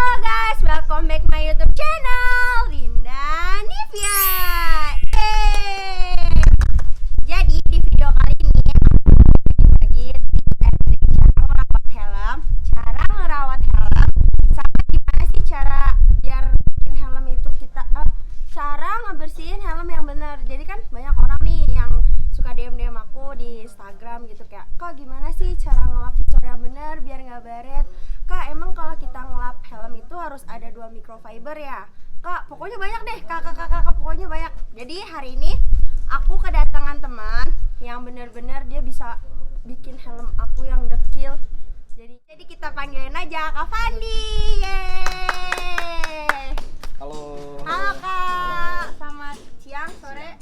Halo guys, welcome back my YouTube channel Linda Nivia. Jadi di video kali ini bagi tips and trik cara ngerawat helm, sama gimana sih cara biar bikin helm itu cara ngebersihin helm yang benar. Jadi kan banyak orang nih yang suka DM aku di Instagram gitu, kayak kak gimana sih cara ngelap visor yang benar biar nggak baret. Kak, emang kalau kita ngelap helm itu harus ada 2 microfiber ya? Kak, pokoknya banyak deh, kakak pokoknya banyak. Jadi hari ini aku kedatangan teman yang benar-benar dia bisa bikin helm aku yang dekil. Jadi kita panggilin aja Kak Fandi. Yeay. Halo Kak, selamat siang, sore.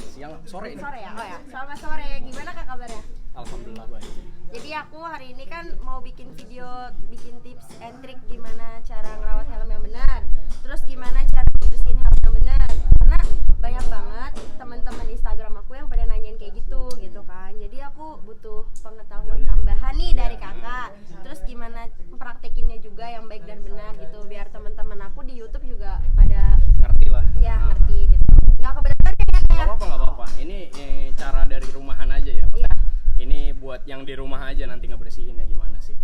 Sore ini. Sore ya? Oh ya, selamat sore. Gimana Kak kabarnya? Alhamdulillah baik. Jadi aku hari ini kan mau bikin tips and trik gimana cara ngerawat helm yang benar. Terus gimana cara bersihin helm yang benar. Karena banyak banget teman-teman Instagram aku yang pada nanyain kayak gitu kan. Jadi aku butuh pengetahuan tambahan nih dari kakak. Terus gimana praktekinnya juga yang baik dan benar gitu, biar teman-teman aku di YouTube juga pada Ngerti lah. ya ngerti gitu. Nggak keberatan ya kayak. Nggak apa-apa. Ini cara dari rumahan aja ya. Iya. Ini buat yang di rumah aja nanti ngebersihinnya gimana sih?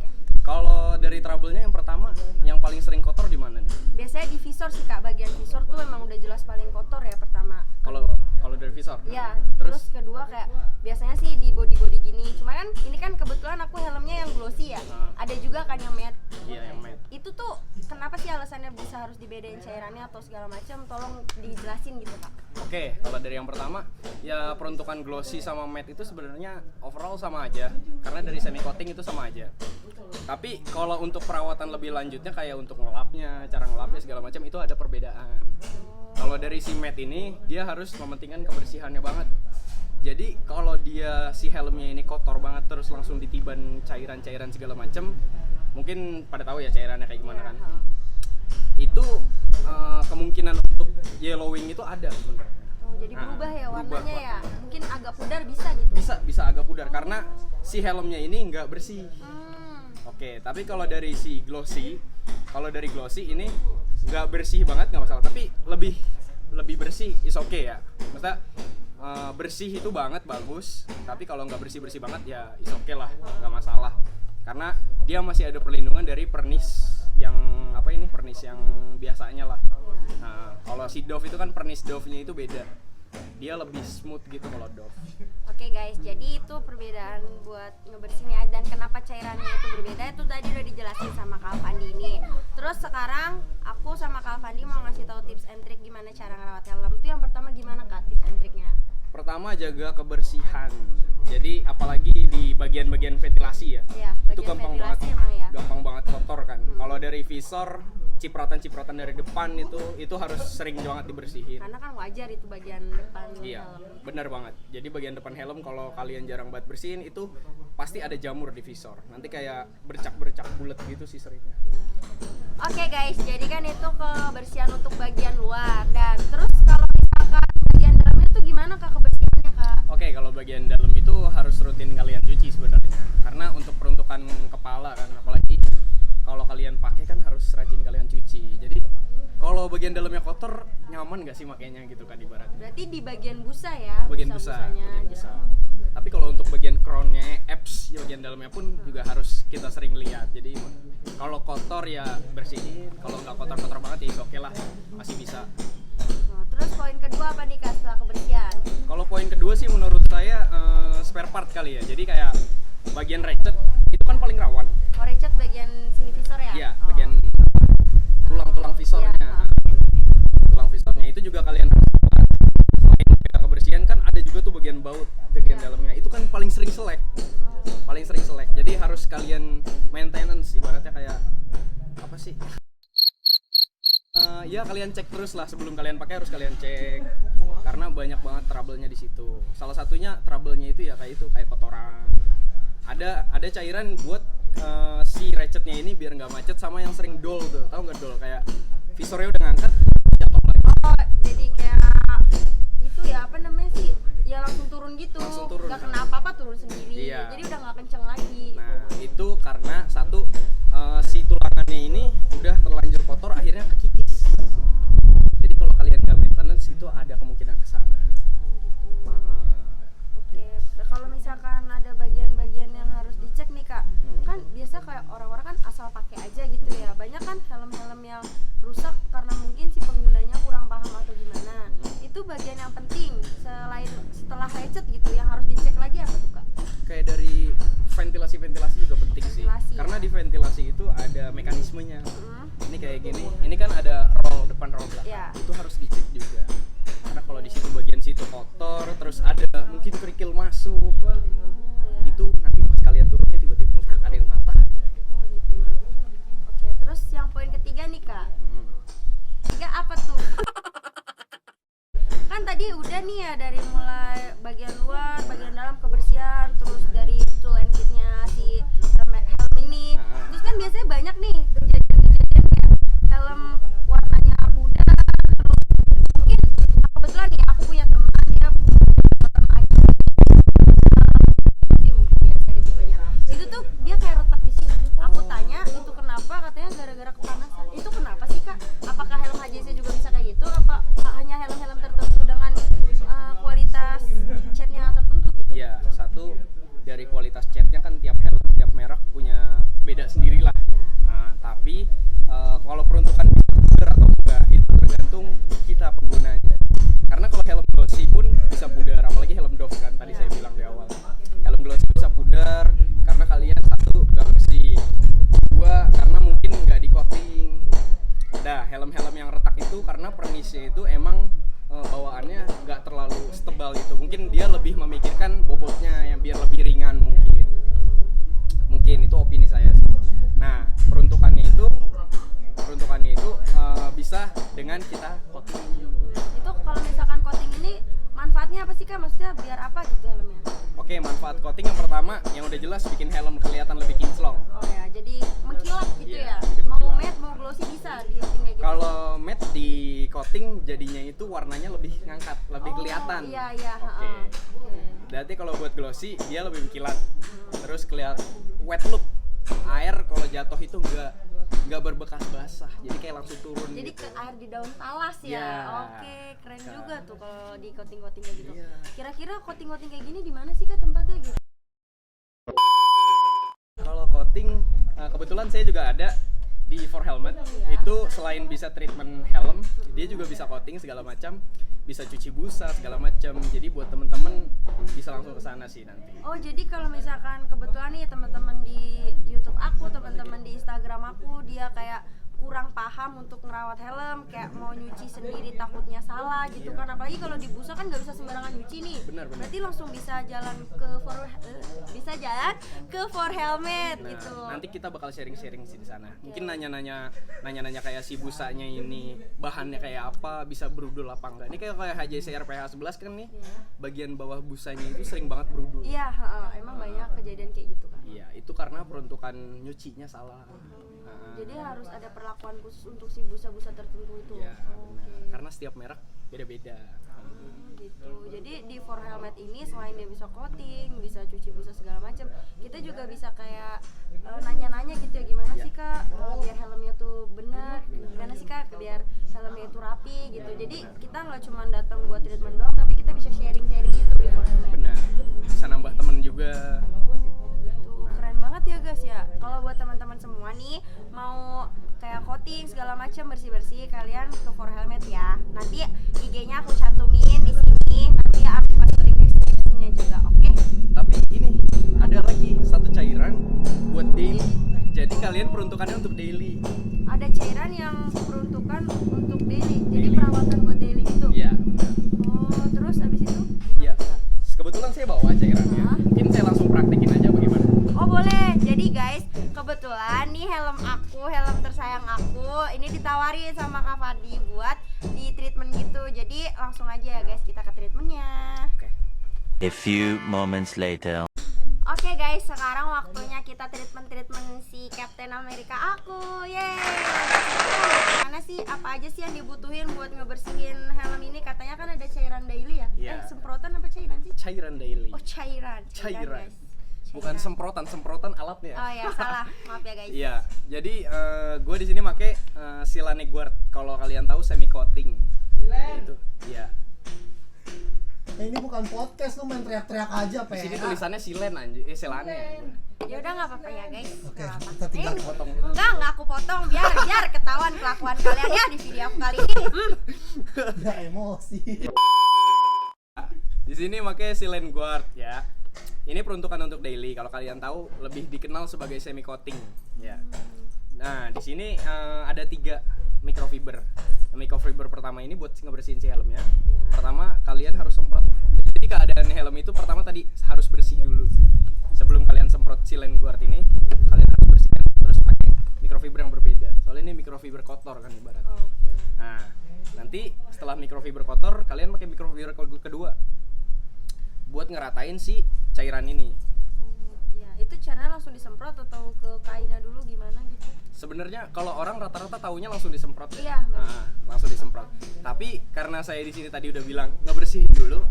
Kalau dari trouble-nya yang pertama, yang paling sering kotor di mana nih? Biasanya di visor sih Kak, bagian visor tuh emang udah jelas paling kotor ya pertama. Kalau dari visor? Iya, terus kedua kayak biasanya sih di body gini. Cuma kan ini kan kebetulan aku helmnya yang glossy ya. Ada juga kan yang matte. Iya, yang matte. Itu tuh kenapa sih alasannya bisa harus dibedain cairannya atau segala macam? Tolong dijelasin gitu Kak. Oke, kalau dari yang pertama, ya peruntukan glossy sama matte itu sebenarnya overall sama aja. Karena dari semi coating itu sama aja. Tapi kalau untuk perawatan lebih lanjutnya kayak untuk ngelapnya, cara ngelapnya segala macam itu ada perbedaan. Kalau dari si matte ini dia harus mementingkan kebersihannya banget. Jadi kalau dia si helmnya ini kotor banget terus langsung ditiban cairan-cairan segala macam, mungkin pada tahu ya cairannya kayak gimana kan? Itu kemungkinan untuk yellowing itu ada sebenarnya. Oh, jadi berubah ya warnanya berubah. ya. Mungkin agak pudar bisa gitu. Bisa agak pudar karena si helmnya ini nggak bersih. Oke, tapi kalau dari si glossy, ini nggak bersih banget nggak masalah, tapi lebih bersih is okay ya. Maksudnya bersih itu banget bagus, tapi kalau nggak bersih banget ya is okay lah, nggak masalah. Karena dia masih ada perlindungan dari pernis yang pernis yang biasanya lah. Nah, kalau si Dove itu kan pernis Dove-nya itu beda. Dia lebih smooth gitu kalau Dove. Oke guys, jadi itu perbedaan buat ngebersihin ya, dan kenapa cairannya itu berbeda itu tadi udah dijelasin sama Kak Fandi ini. Terus sekarang aku sama Kak Fandi mau ngasih tahu tips and trik gimana cara ngerawat helm. Itu yang pertama gimana Kak tips and triknya? Pertama, jaga kebersihan. Jadi apalagi di bagian-bagian ventilasi ya. Iya, Itu gampang banget. ya. Gampang banget kotor kan. Kalau dari visor, cipratan dari depan itu harus sering banget dibersihin. Karena kan wajar itu bagian depan Iya, helm. benar banget. Jadi bagian depan helm kalau kalian jarang banget bersihin itu pasti ada jamur di visor. Nanti kayak bercak bulat gitu sih seringnya. Oke guys, jadi kan itu kebersihan untuk bagian luar. Dan terus kalau misalkan bagian dalamnya tuh gimana Kak kebersihannya Kak? Oke, kalau bagian dalam itu harus rutin kalian cuci sebenarnya. Karena untuk peruntukan kepala kan, apalagi kalau kalian pakai kan harus rajin kalian cuci. Jadi kalau bagian dalamnya kotor, nyaman gak sih makainya gitu kan ibaratnya. Berarti di bagian busa ya? Bagian busa. Tapi kalau untuk bagian crownnya, apps, bagian dalamnya pun juga harus kita sering lihat. Jadi kalau kotor ya bersihin, kalau nggak kotor-kotor banget ya oke lah, masih bisa. Nah, terus poin kedua apa nih Kak setelah kebersihan? Kalau poin kedua sih menurut saya spare part kali ya. Jadi kayak bagian ratchet itu kan paling rawan. Oh, ratchet bagian sini visor ya? Iya, bagian tulang visornya. Iya, Tulang visornya itu juga kalian selain jaga kebersihan kan ada juga tuh bagian baut bagian dalamnya. Itu kan paling sering selek. Jadi harus kalian maintenance, ibaratnya kayak apa sih? Ya kalian cek terus lah sebelum kalian pakai, harus kalian cek karena banyak banget trouble-nya di situ. Salah satunya trouble-nya itu ya kayak kotoran. Ada cairan buat si ratchetnya ini biar nggak macet, sama yang sering dol tuh, tahu nggak dol, kayak visornya udah ngangkat jatuh lagi. Oh, jadi kayak itu ya apa namanya sih? Ya langsung turun gitu. Nggak kena apa-apa, turun sendiri. Iya. Jadi udah nggak kenceng lagi. Nah itu karena satu si tulangannya ini udah terlanjur kotor, akhirnya yang rusak karena mungkin si penggunanya kurang paham atau gimana. Itu bagian yang penting selain setelah lecet gitu yang harus dicek lagi apa tuh Kak? Kayak dari ventilasi juga penting sih. Ventilasi, Karena ya. di ventilasi itu ada mekanismenya. Ini kayak gini. Ini kan ada roll depan roll belakang. Ya. Itu harus dicek juga. Karena kalau di situ bagian situ kotor, terus ada mungkin kerikil masuk. Itu nanti pas kalian turunnya tiba-tiba ada yang patah aja gitu. Oh gitu. Oke, terus yang poin ketiga nih Kak. Tiga apa tuh? Kan tadi udah nih ya dari mulai bagian luar, bagian dalam kebersihan, terus dari tool and kitnya si helm ini. Terus kan biasanya banyak nih kejadian-kejadian kayak helm warnanya pudar. Terus mungkin kebetulan nih aku punya teman dia helm aja. Mungkin ya dari tipenya. Itu tuh dia kayak retak di sini. Aku tanya itu kenapa, katanya gara-gara kepanasan. Itu kenapa sih Kak? Apakah helm HJC juga bisa kayak gitu? Apa hanya helm-helm tertentu dengan kualitas catnya tertentu gitu? Iya, satu dari kualitas catnya kan tiap helm, tiap merek punya beda sendirilah. Nah, tapi kalau peruntukan bisa pudar atau enggak itu tergantung kita penggunanya. Karena kalau helm glossy pun bisa pudar, apalagi helm Dove kan tadi saya bilang di awal. Helm glossy bisa pudar karena kalian satu nggak bersih, dua karena mungkin nggak di coating. Nah, helm-helm yang retak itu karena pernisnya itu emang bawaannya nggak terlalu setebal itu. Mungkin dia lebih memikirkan bobotnya yang biar lebih ringan mungkin itu opini saya sih. Nah, peruntukannya itu bisa dengan kita coating. Itu kalau misalkan coating ini manfaatnya apa sih Kak? Maksudnya biar apa gitu helmnya? Oke, manfaat coating yang pertama yang udah jelas bikin helm kelihatan lebih kinclong. Oh ya, jadi mengkilat gitu Iya, ya. jadi Mau mengkilat. matte mau glossy bisa di coating kayak gitu. Kalau matte di coating jadinya itu warnanya lebih ngangkat, lebih kelihatan. Iya. Oke. Oke. Berarti kalau buat glossy dia lebih mengkilat. Terus kelihatan wet look. Air kalau jatuh itu nggak berbekas basah. Jadi kayak langsung turun. Jadi gitu. ke air di daun talas ya. Iya. Oke, keren juga tuh kalau di coating-coating kayak gitu. Iya. Kira-kira coating-coating kayak gini di mana sih Kak tempatnya gitu? Kalau coating kebetulan saya juga ada di For Helmet. Iya. Itu selain bisa treatment helm, dia juga bisa coating segala macam, bisa cuci busa segala macam. Jadi buat temen-temen bisa langsung ke sana sih nanti. Oh, jadi kalau misalkan kebetulan nih teman-teman di YouTube aku, teman-teman di Instagram aku, dia kayak kurang paham untuk ngerawat helm, kayak mau nyuci sendiri takutnya salah gitu kan. Apalagi kalau di busa kan nggak bisa sembarangan nyuci nih. Benar. Berarti langsung bisa jalan ke For Helmet Nah, gitu. nanti kita bakal sharing-sharing sih di sana. Mungkin nanya-nanya kayak si busanya ini bahannya kayak apa, bisa berudul apa enggak. Ini kayak HJC RPH 11 kan nih. Bagian bawah busanya itu sering banget berudul. Iya, emang banyak kejadian kayak gitu kan. Iya, itu karena peruntukan nyucinya salah. Jadi harus ada perlakuan khusus untuk si busa-busa tertentu itu. Iya, Oke. benar. Karena setiap merek beda-beda. Gitu. Jadi di For Helmet ini selain dia bisa coating, bisa cuci busa segala macam, kita juga bisa kayak nanya-nanya gitu ya, gimana sih Kak biar helmnya tuh bener, gimana sih Kak biar helmnya itu rapi gitu. Jadi kita nggak cuma datang buat treatment doang, tapi kita bisa sharing-sharing gitu di For Helmet. Benar. Bisa nambah temen juga. Gitu. Keren banget ya guys ya. Kalau buat teman-teman semua nih mau kayak coating segala macam bersih-bersih, kalian ke For Helmet ya. Nanti IG-nya aku cantumin di sini. Nanti aku kasih link deskripsinya juga, oke? Tapi ini ada lagi satu cairan buat daily. Jadi kalian peruntukannya untuk daily. Ada cairan yang peruntukan untuk daily. Jadi perawatan buat daily gitu. Iya. Oh, terus abis itu? Iya. Kebetulan saya bawa cairannya. Mungkin saya langsung praktekin aja bagaimana. Oh boleh. Jadi guys, kebetulan nih helm aku, helm tersayang aku, ini ditawarin sama Kak Fadi buat di treatment gitu. Jadi langsung aja ya guys, kita ke treatmentnya. Oke. A few moments later. Oke guys, sekarang waktunya kita treatment si Captain America aku. Yeay. Gimana sih? Apa aja sih yang dibutuhin buat ngebersihin helm ini? Katanya kan ada cairan daily ya? Iya. Semprotan apa cairan sih? Cairan daily. Oh, cairan. Cairan. Guys. Bukan semprotan alatnya. Oh ya, salah. Maaf ya guys. Iya. Jadi gue di sini make Silane Guard. Kalau kalian tahu semi coating. Itu. Iya. Ini bukan podcast, lu main teriak-teriak aja, Di Pe. sini tulisannya silen anjir, selane anjir. Ya udah nggak apa-apa ya guys. Oke, Nggak apa-apa. kita tinggal Potong. Enggak aku potong biar ketahuan kelakuan kalian ya di video aku kali ini. ya emosi. Di sini pakai silen guard ya. Ini peruntukan untuk daily. Kalau kalian tahu lebih dikenal sebagai semi coating ya. Nah, di sini ada 3 microfiber. Microfiber pertama ini buat ngebersihin si helmnya. Pertama kalian harus semprot. Jadi keadaan helm itu pertama tadi harus bersih dulu. Sebelum kalian semprot silen guard ini, kalian harus bersihkan terus pakai microfiber yang berbeda. Soalnya ini microfiber kotor kan ibarat. Oke. Nah, nanti setelah microfiber kotor, kalian pakai microfiber kedua buat ngeratain si cairan ini. Ya, itu caranya langsung disemprot atau ke kainnya dulu gimana gitu? Sebenarnya kalau orang rata-rata taunya langsung disemprot ya. Iya, benar. Nah, langsung disemprot. Tapi karena saya di sini tadi udah bilang ngebersihin dulu,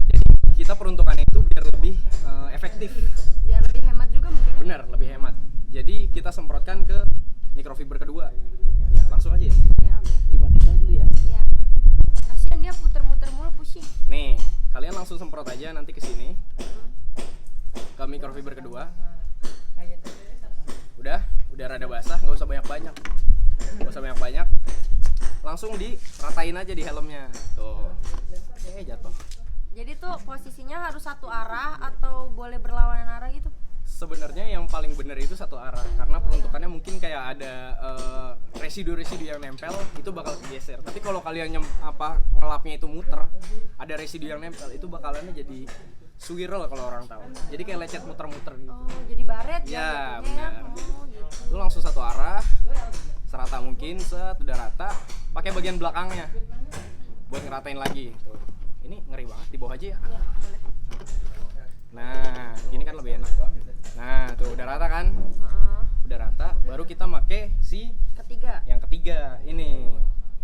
jadi kita peruntukannya itu biar lebih efektif. Biar lebih hemat juga mungkin. Ya? Benar, lebih hemat. Jadi kita semprotkan ke microfiber kedua. Ya, langsung aja ya. Ya, oke. Dimatiin dulu ya. Iya. Kasian dia puter-muter mulu pusing. Nih, kalian langsung semprot aja nanti ke sini. Ke microfiber kedua. Udah rada basah, nggak usah banyak-banyak. Nggak usah banyak-banyak. Langsung diratain aja di helmnya. Tuh. Jatuh. Jadi tuh posisinya harus satu arah atau boleh berlawanan arah gitu? Sebenarnya yang paling benar itu satu arah karena peruntukannya mungkin kayak ada residu-residu yang nempel itu bakal geser. Tapi kalau kalian ngelapnya itu muter, ada residu yang nempel itu bakalannya jadi swirl kalau orang tahu. Jadi kayak lecet muter-muter gitu. Oh, jadi baret Ya, jatuhnya benar. Oh, gitu. Lu langsung satu arah, serata mungkin, udah rata, pakai bagian belakangnya buat ngeratain lagi. Tuh. Ini ngeri banget, di bawah aja ya. Iya, boleh. Nah, gini kan lebih enak. Nah, tuh udah rata kan? Heeh. Udah rata, baru kita make si Ketiga. yang ketiga ini.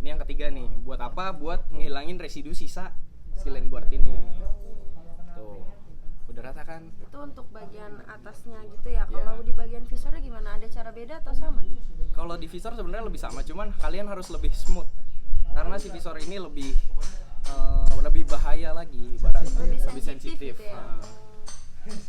Ini yang ketiga nih. Buat apa? Buat ngilangin residu sisa silen guard ini. Tuh. Udah rata kan? Itu untuk bagian atasnya gitu ya. Iya. Kalau di bagian visornya gimana? Ada cara beda atau sama? Kalau di visor sebenarnya lebih sama, cuman kalian harus lebih smooth. Karena si visor ini lebih bahaya lagi, ibarat lebih sensitif. gitu ya.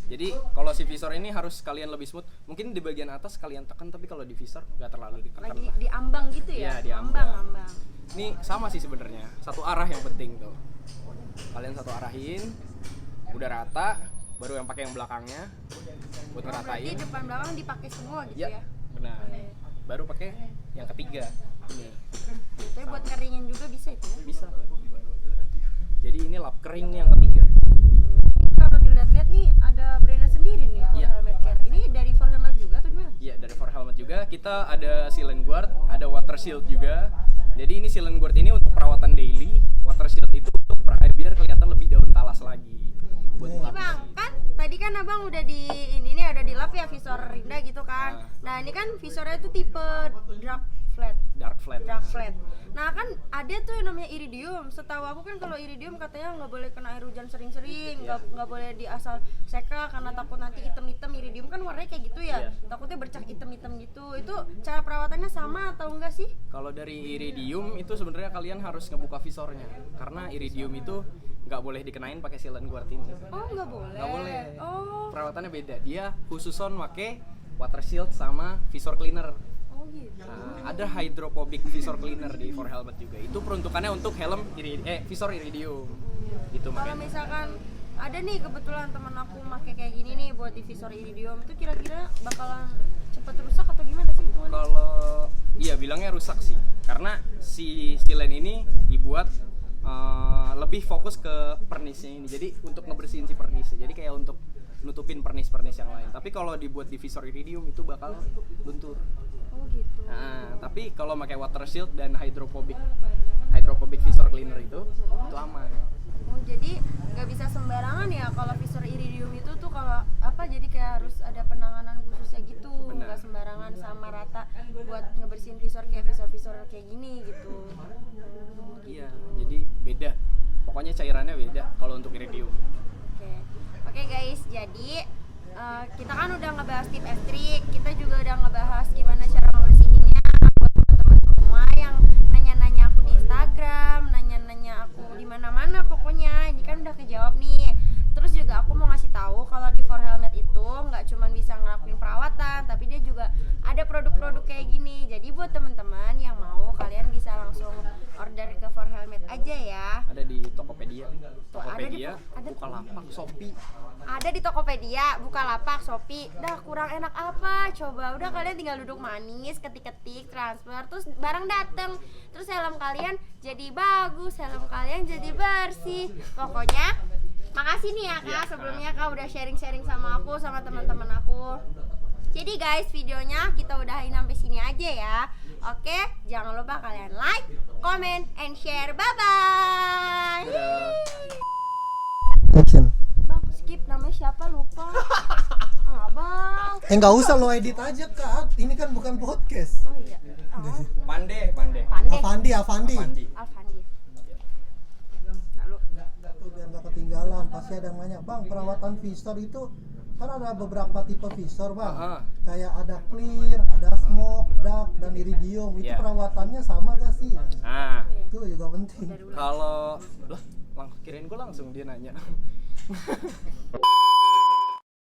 Jadi kalau si visor ini harus kalian lebih smooth. Mungkin di bagian atas kalian tekan, tapi kalau di visor nggak terlalu ditekan Lagi lah. di ambang gitu ya? Iya, di ambang. Ambang. Ini sama sih sebenarnya, satu arah yang penting tuh. Kalian satu arahin, udah rata, baru yang pakai yang belakangnya buat Oh, berarti ngeratain. depan belakang dipakai semua gitu Ya, ya? benar. Baru pakai yang ketiga ini. Tapi buat keringin juga bisa itu ya? Bisa. Jadi ini lap kering nih yang ketiga. Ini kalau dilihat-lihat nih ada brandnya sendiri nih for Iya. helmet care. Ini dari for helmet juga atau gimana? Iya, dari for helmet juga. Kita ada silen guard, ada water shield juga. Jadi ini silen guard ini untuk perawatan daily. Water shield itu untuk biar kelihatan lebih daun talas lagi. Buat Ini ngelapis. bang, kan tadi kan abang udah di ini nih ada di lap ya visor Rinda gitu kan. Nah ini kan visornya itu tipe dark flat. Dark flat. Dark flat. Nah kan ada tuh yang namanya iridium. Setahu aku kan kalau iridium katanya nggak boleh kena air hujan sering-sering, nggak boleh di asal seka karena takut nanti item-item. Iridium kan warnanya kayak gitu ya. Iya. Takutnya bercak item-item gitu. Itu cara perawatannya sama atau enggak sih? Kalau dari iridium itu sebenarnya kalian harus ngebuka visornya karena iridium itu nggak boleh dikenain pakai silen guard ini. Oh nggak boleh. Nggak boleh. Oh. Perawatannya beda. Dia khususon pakai water shield sama visor cleaner. Oh gitu. Nah, ada hydrophobic visor cleaner di for helmet juga. Itu peruntukannya untuk helm visor iridium. Itu Kalau makanya. misalkan ada nih kebetulan teman aku pakai kayak gini nih buat di visor iridium itu kira-kira bakalan cepet rusak atau gimana sih teman? Kalau iya bilangnya rusak sih. Karena si silen ini dibuat lebih fokus ke pernisnya ini. Jadi untuk ngebersihin si pernisnya. Jadi kayak untuk nutupin pernis-pernis yang lain. Tapi kalau dibuat di visor iridium itu bakal luntur. Oh gitu. Nah, tapi kalau pakai water shield dan hydrophobic visor cleaner itu aman. Oh jadi nggak bisa sembarangan ya kalau visor iridium itu tuh kalau apa jadi kayak harus ada penanganan khususnya gitu. Benar. Nggak sembarangan sama rata buat ngebersihin visor kayak gini gitu. Iya, jadi beda. Pokoknya cairannya beda kalau untuk iridium. Oke guys, jadi kita kan udah ngebahas tip and trick, kita juga udah ngebahas gimana cara membersihinnya buat teman-teman semua yang nanya-nanya aku di Instagram, nanya-nanya aku di mana-mana pokoknya. Ini kan udah kejawab dia juga ada produk-produk kayak gini. Jadi buat teman-teman yang mau, kalian bisa langsung order ke For Helmet aja ya. Ada di Tokopedia, ada- Bukalapak, Shopee. Ada di Tokopedia, Bukalapak, Shopee. Dah kurang enak apa? Coba udah kalian tinggal duduk manis, ketik-ketik, transfer, terus barang dateng. Terus helm kalian jadi bagus, helm kalian jadi bersih. Pokoknya makasih nih ya Kak, Iya, sebelumnya Kak udah sharing-sharing sama aku, sama teman-teman aku. Jadi guys, videonya kita udahin sampai sini aja ya. Oke, jangan lupa kalian like, comment, and share. Bye-bye. Action. Bang, skip namanya siapa lupa. Bang. Nggak usah lo edit aja Kak. Ini kan bukan podcast. Oh iya. Pande. Pandai. Avandi. Avandi. Alfandi. Lalu Tuh biar nggak ketinggalan. Pasti ada yang nanya, Bang, perawatan visor itu kan ada beberapa tipe visor, Bang. Kayak ada clear, ada smoke, dark, dan iridium. Itu Iya. perawatannya sama gak sih? Nah, Itu juga penting. kalau kirain gue langsung dia nanya.